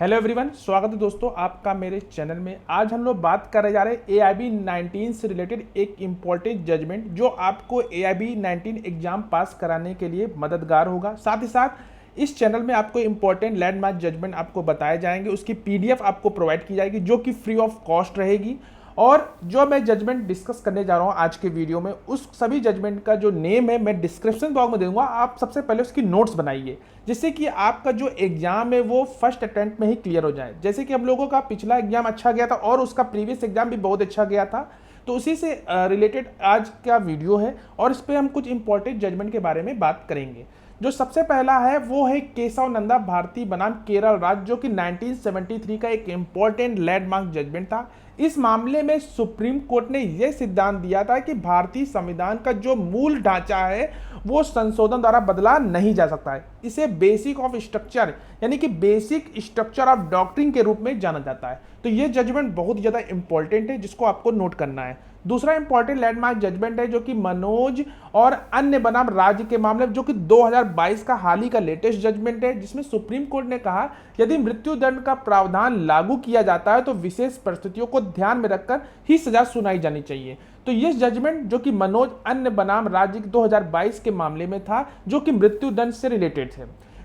Hello everyone, स्वागत है दोस्तों आपका मेरे चैनल में। आज हम लोग बात करने जा रहे हैं AIB 19 से रिलेटेड एक इम्पॉर्टेंट जजमेंट जो आपको AIB 19 एग्जाम पास कराने के लिए मददगार होगा। साथ ही साथ इस चैनल में आपको इम्पॉर्टेंट लैंडमार्क जजमेंट आपको बताए जाएंगे, उसकी PDF आपको प्रोवाइड की जाएगी जो कि फ्री ऑफ कॉस्ट रहेगी। और जो मैं जजमेंट डिस्कस करने जा रहा हूं आज के वीडियो में, उस सभी जजमेंट का जो नेम है मैं डिस्क्रिप्शन बॉक्स में दूंगा। आप सबसे पहले उसकी नोट्स बनाइए जिससे कि आपका जो एग्जाम है वो फर्स्ट अटेम्प्ट में ही क्लियर हो जाए। जैसे कि हम लोगों का पिछला एग्जाम अच्छा गया था और उसका प्रीवियस एग्जाम भी बहुत अच्छा गया था, तो उसी से रिलेटेड आज का वीडियो है और इस पर हम कुछ इंपॉर्टेंट जजमेंट के बारे में बात करेंगे। जो सबसे पहला है वो है केशव नंदा भारती बनाम केरल राज्य, जो कि 1973 का एक इंपॉर्टेंट लैंडमार्क जजमेंट था। इस मामले में सुप्रीम कोर्ट ने यह सिद्धांत दिया था कि भारतीय संविधान का जो मूल ढांचा है वो संशोधन द्वारा बदला नहीं जा सकता है। इसे बेसिक ऑफ स्ट्रक्चर यानी कि बेसिक स्ट्रक्चर ऑफ डॉक्ट्रिन के रूप में जाना जाता है। तो ये जजमेंट बहुत ज़्यादा इंपॉर्टेंट है जिसको आपको नोट करना है। दूसरा इंपॉर्टेंट लैंडमार्क जजमेंट है जो कि मनोज और अन्य बनाम राज्य के मामले में, जो कि 2022 का हाल ही का लेटेस्ट जजमेंट है, जिसमें सुप्रीम कोर्ट ने कहा यदि मृत्यु दंड का प्रावधान लागू किया जाता है तो विशेष परिस्थितियों को ध्यान में रखकर ही सजा सुनाई जानी चाहिए। तो यह जजमेंट जो कि मनोज अन्य बनाम राज्य 2022 के मामले में था, जो कि मृत्यु दंड से रिलेटेड थे।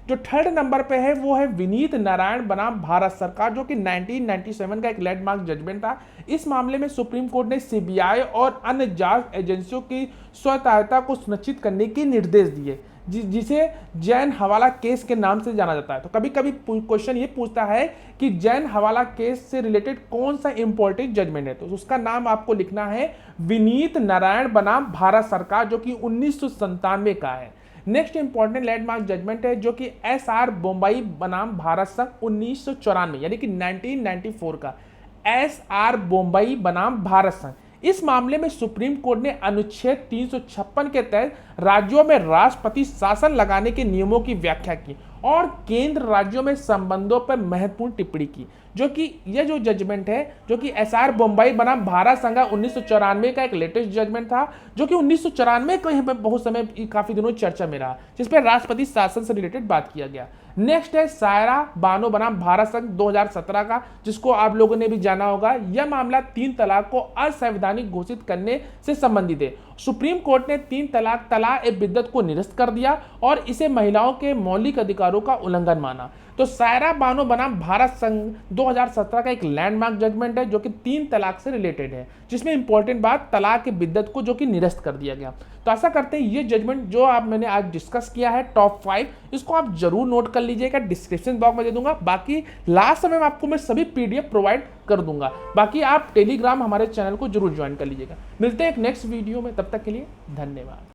जो थर्ड नंबर पे है वो है विनीत नारायण बनाम भारत सरकार, जो कि 1997 का एक लैंडमार्क जजमेंट था। इस मामले में सुप्रीम कोर्ट ने CBI और अन्य जांच एजेंसियों की स्वतंत्रता को सुनिश्चित करने के निर्देश दिए, जिसे जैन हवाला केस के नाम से जाना जाता है। तो कभी कभी क्वेश्चन ये पूछता है कि जैन हवाला केस से रिलेटेड कौन सा इंपॉर्टेंट जजमेंट है, तो उसका नाम आपको लिखना है विनीत नारायण बनाम भारत सरकार, जो कि 1997 का है। नेक्स्ट इंपॉर्टेंट लैंडमार्क जजमेंट है जो कि SR बोम्बई बनाम भारत संघ 1994 यानी कि 1994 का SR बोम्बई बनाम भारत संघ। इस मामले में सुप्रीम कोर्ट ने अनुच्छेद 356 के तहत राज्यों में राष्ट्रपति शासन लगाने के नियमों की व्याख्या की और केंद्र राज्यों में संबंधों पर महत्वपूर्ण टिप्पणी की। जो कि यह जो जजमेंट है जो कि SR बोम्बई बनाम भारत संघ 1994 का एक लेटेस्ट जजमेंट था, जो कि 1994 को यहाँ पे बहुत समय काफी दिनों चर्चा में रहा, जिस पर राष्ट्रपति शासन से रिलेटेड बात किया गया। नेक्स्ट है सायरा बानो बनाम भारत संघ 2017 का, जिसको आप लोगों ने भी जाना होगा। यह मामला 3 तलाक को असंवैधानिक घोषित करने से संबंधित है। सुप्रीम कोर्ट ने 3 तलाक ए बिद्दत को निरस्त कर दिया और इसे महिलाओं के मौलिक अधिकारों का उल्लंघन माना। तो सायरा बानो बनाम भारत संघ 2017 का एक लैंडमार्क जजमेंट है जो कि 3 तलाक से रिलेटेड है, जिसमें इंपॉर्टेंट बात तलाक ए बिद्दत को जो कि निरस्त कर दिया गया। तो ऐसा करते हैं ये जजमेंट जो मैंने आज डिस्कस किया है टॉप 5, इसको आप जरूर नोट कर लीजिएगा, डिस्क्रिप्शन बॉक्स में दे दूंगा। बाकी लास्ट समय में आपको मैं सभी PDF प्रोवाइड कर दूंगा। बाकी आप टेलीग्राम हमारे चैनल को जरूर ज्वाइन कर लीजिएगा। मिलते हैं एक नेक्स्ट वीडियो में, तब तक के लिए धन्यवाद।